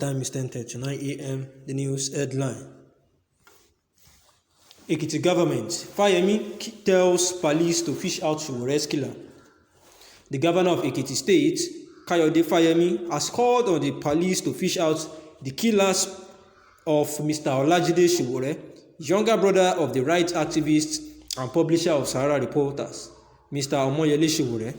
time is 10:39 a.m. The news headline. Ekiti government, Fayemi tells police to fish out Sowore's killer. The governor of Ekiti State, Kayode Fayemi, has called on the police to fish out the killers of Mr. Olajide Sowore, younger brother of the rights activist and publisher of Sahara Reporters, Mr. Omoyele Sowore.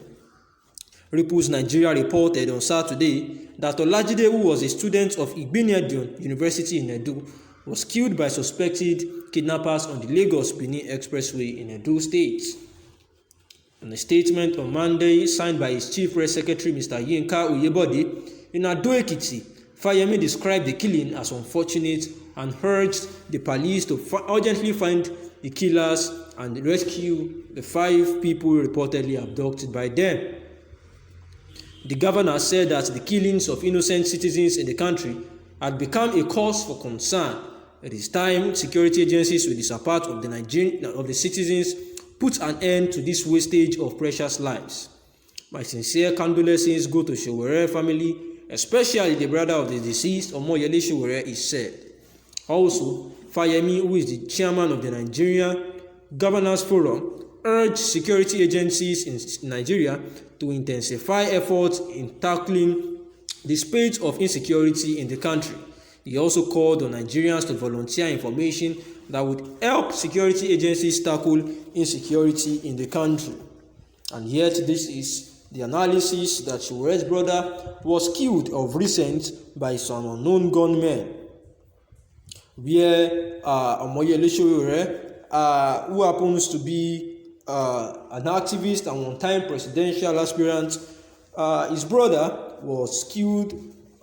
Ripples Nigeria reported on Saturday that Olajide, who was a student of Kïllïñg University in Edo, was killed by suspected kidnappers on the Lagos-Benin Expressway in Edo State. In a statement on Monday signed by his chief press secretary, Mr. Yinka Oyebode, in Ado Ekiti, Fayemi described the killing as unfortunate and urged the police to urgently find the killers and rescue the 5 people reportedly abducted by them. The governor said that the killings of innocent citizens in the country had become a cause for concern. It is time security agencies with the support of the citizens put an end to this wastage of precious lives. My sincere condolences go to Sowore family, especially the brother of the deceased, Omoyele Sowore, is said. Also, Fayemi, who is the chairman of the Nigeria Governors Forum, urged security agencies in Nigeria to intensify efforts in tackling the spate of insecurity in the country. He also called on Nigerians to volunteer information that would help security agencies tackle insecurity in the country. And yet, this is the analysis that Sowore's brother was killed of recent by some unknown gunmen, where Omoyele Sowore, who happens to be an activist and one-time presidential aspirant, his brother was killed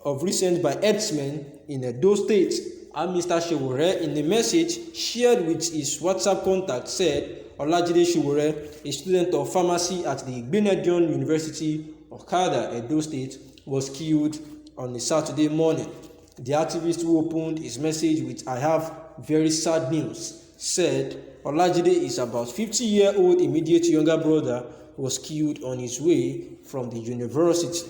of recent by herdsmen in Edo State. And Mr. Sowore, in a message shared with his WhatsApp contact, said Olajide Sowore, a student of pharmacy at the Kïllïñg University, Okada, Edo State, was killed on a Saturday morning. The activist, who opened his message with "I have very sad news," said Olajide is about 50-year-old immediate younger brother who was killed on his way from the university.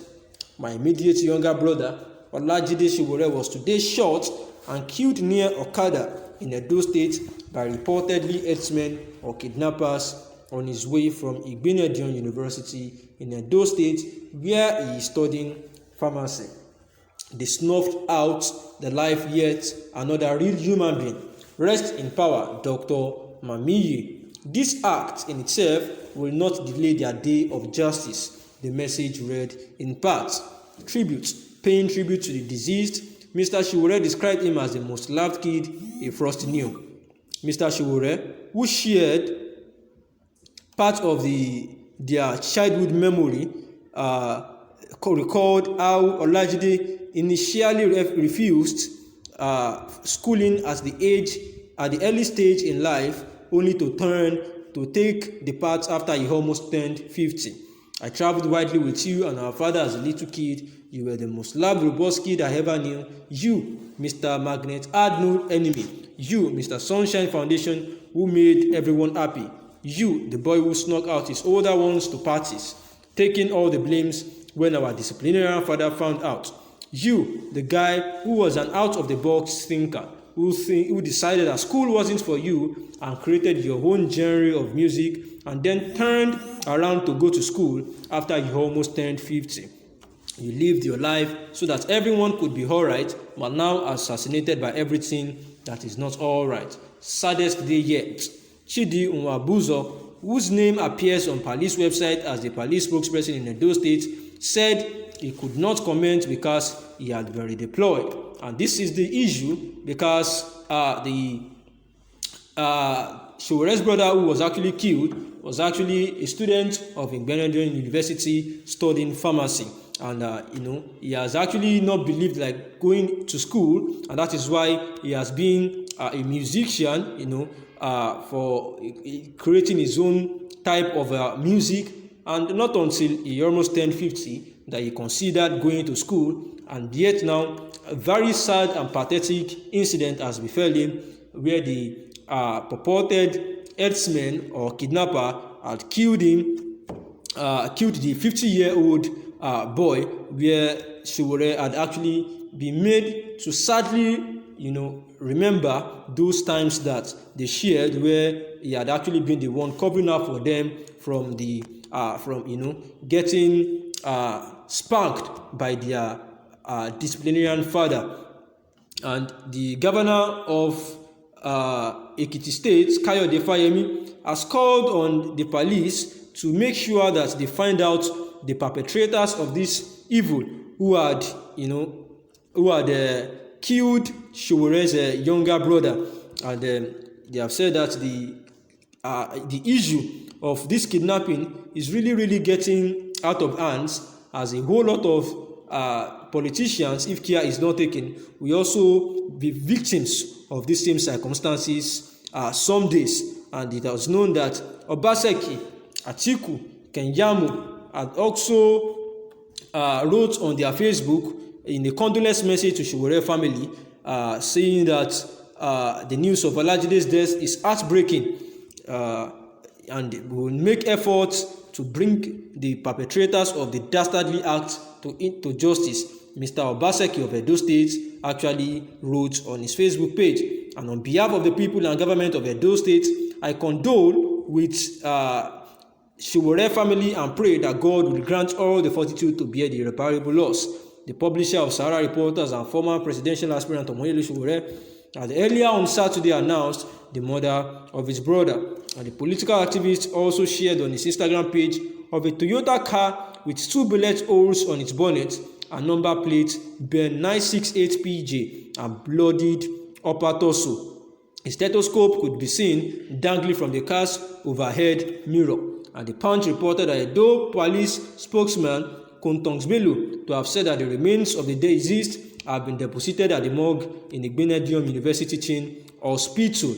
My immediate younger brother, Olajide Sowore, was today shot and killed near Okada in Edo State by reportedly herdsmen or kidnappers on his way from Kïllïñg University in Edo State, where he is studying pharmacy. They snuffed out the life yet another real human being. Rest in power, Dr. Mamiye. This act in itself will not delay their day of justice, the message read in part. Paying tribute to the deceased, Mr. Sowore described him as the most loved kid he first knew. Mr. Sowore, who shared part of their childhood memory, recalled how Olajide initially refused schooling at the early stage in life, only to take the path after he almost turned 50. I traveled widely with you and our father as a little kid. You were the most loved, robust kid I ever knew. You, Mr. Magnet, had no enemy. You, Mr. Sunshine Foundation, who made everyone happy. You, the boy who snuck out his older ones to parties, taking all the blames when our disciplinarian father found out. You, the guy who was an out-of-the-box thinker, who decided that school wasn't for you and created your own genre of music and then turned around to go to school after you almost turned 50. You lived your life so that everyone could be alright, but now assassinated by everything that is not alright. Saddest day yet. Chidi Nwabuzo, whose name appears on police website as the police spokesperson in Edo State, said he could not comment because he had been deployed. And this is the issue because Sowore's brother, who was actually killed, was actually a student of Kïllïñg University studying pharmacy. And he has actually not believed like going to school, and that is why he has been a musician, for creating his own type of music. And not until he almost turned 50 that he considered going to school. And yet now, a very sad and pathetic incident has befell him, where the purported herdsman or kidnapper had killed the 50-year-old boy, where Sowore had actually be made to sadly, remember those times that they shared where he had actually been the one covering up for them from getting spanked by their disciplinarian father. And the governor of Ekiti State, Kayode Fayemi, has called on the police to make sure that they find out the perpetrators of this evil who had killed Sowore's younger brother. And they have said that the issue of this kidnapping is really getting out of hands, as a whole lot of politicians, if care is not taken, will also be victims of these same circumstances some days. And it was known that Obaseki, Atiku, Kèllïñg had also wrote on their Facebook in a condolence message to Sowore family, saying that the news of Olajide's death is heartbreaking, and will make efforts to bring the perpetrators of the dastardly act to justice. Mr. Obaseki of Edo State actually wrote on his Facebook page, and on behalf of the people and government of Edo State, I condole with Sowore family and pray that God will grant all the fortitude to bear the irreparable loss. The publisher of Sahara Reporters and former presidential aspirant Omoyele Sowore had earlier on Saturday announced the murder of his brother. And the political activist also shared on his Instagram page of a Toyota car with 2 bullet holes on its bonnet and number plate Ben 968PJ and bloodied upper torso. A stethoscope could be seen dangling from the car's overhead mirror. And the Punch reported that Edo police spokesman Kïllïñg to have said that the remains of the deceased have been deposited at the morgue in the Igbinedion University Teaching Hospital.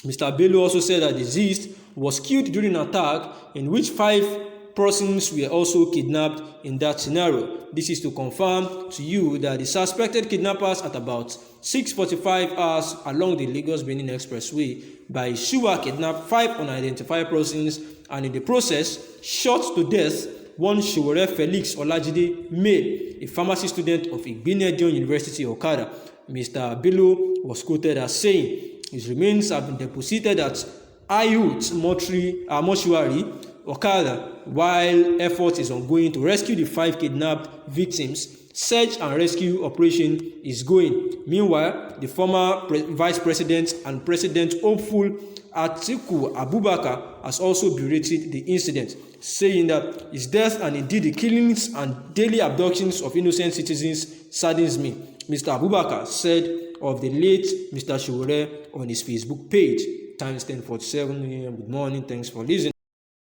Mr. Bello also said that the deceased was killed during an attack in which 5 persons were also kidnapped in that scenario. This is to confirm to you that the suspected kidnappers at about 6:45 hours along the Lagos-Benin Expressway by Shuwa kidnapped 5 unidentified persons and in the process shot to death one Sowore Felix Olajide male, a pharmacy student of Igbinedion University, Okada. Mr. Bello was quoted as saying his remains have been deposited at Ayut Mortuary, Okada, while effort is ongoing to rescue the 5 kidnapped victims. Search and rescue operation is going. Meanwhile, the former vice president and president hopeful Atiku Abubakar has also berated the incident, saying that his death and indeed the killings and daily abductions of innocent citizens saddens me. Mr. Abubakar said of the late Mr. Sowore on his Facebook page. Time is 10:47 a.m. Good morning. Thanks for listening.